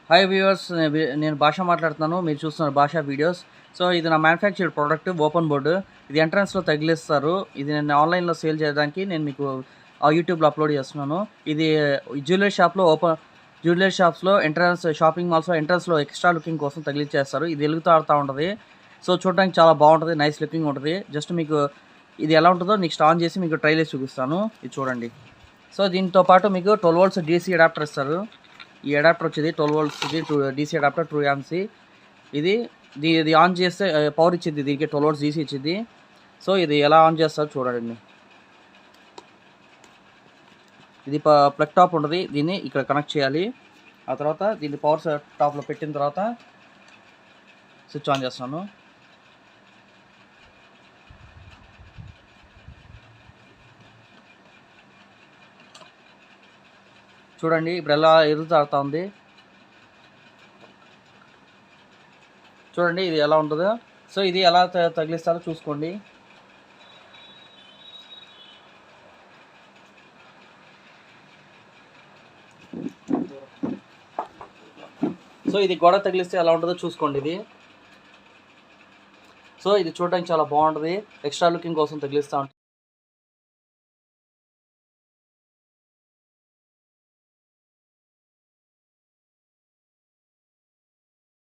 Hi viewers, నేను భాష మాట్లాడుతున్నాను. మీరు చూస్తున్నారు భాష వీడియోస్. సో ఇది నా మ్యానుఫ్యాక్చర్డ్ ప్రోడక్ట్ ఓపెన్ బోర్డు. ఇది ఎంట్రన్స్లో తగిలిస్తారు. ఇది నేను ఆన్లైన్లో సేల్ చేయడానికి నేను మీకు యూట్యూబ్లో అప్లోడ్ చేస్తున్నాను. ఇది జ్యువెలరీ షాప్స్లో షాపింగ్ మాల్స్లో ఎంట్రన్స్లో ఎక్స్ట్రా లుకింగ్ కోసం తగిలిచ్చేస్తారు. ఇది వెలుగుతూ ఆడుతూ ఉంటుంది. సో చూడడానికి చాలా బాగుంటుంది, నైస్ లుకింగ్ ఉంటుంది. జస్ట్ మీకు ఇది ఎలా ఉంటుందో నెక్స్ట్ ఆన్ చేసి మీకు ట్రైల్ చేసి చూపిస్తాను. ఇది చూడండి. సో దీంతో పాటు మీకు 12 volts DC అడాప్టర్ ఇస్తారు. ఈ అడాప్టర్ వచ్చేది 12 volts DC అడాప్టర్ 2 amps. ఇది ఆన్ చేస్తే పవర్ ఇచ్చింది. దీనికి 12 volts DC ఇచ్చింది. సో ఇది ఎలా ఆన్ చేస్తారు చూడండి. ఇది ప్లగ్ టాప్ ఉంటుంది. దీన్ని ఇక్కడ కనెక్ట్ చేయాలి. ఆ తర్వాత దీన్ని పవర్ టాప్లో పెట్టిన తర్వాత స్విచ్ ఆన్ చేస్తాను. చూడండి ఇప్పుడు ఎలా ఎదుగుతాడుతూ ఉంది. చూడండి ఇది ఎలా ఉంటుందో. సో ఇది ఎలా తగిలిస్తారో చూసుకోండి. సో ఇది గోడ తగిలిస్తే ఎలా ఉంటుందో చూసుకోండి. ఇది చూడడానికి చాలా బాగుంటుంది. ఎక్స్ట్రా లుకింగ్ కోసం తగిలిస్తూ ఉంటుంది.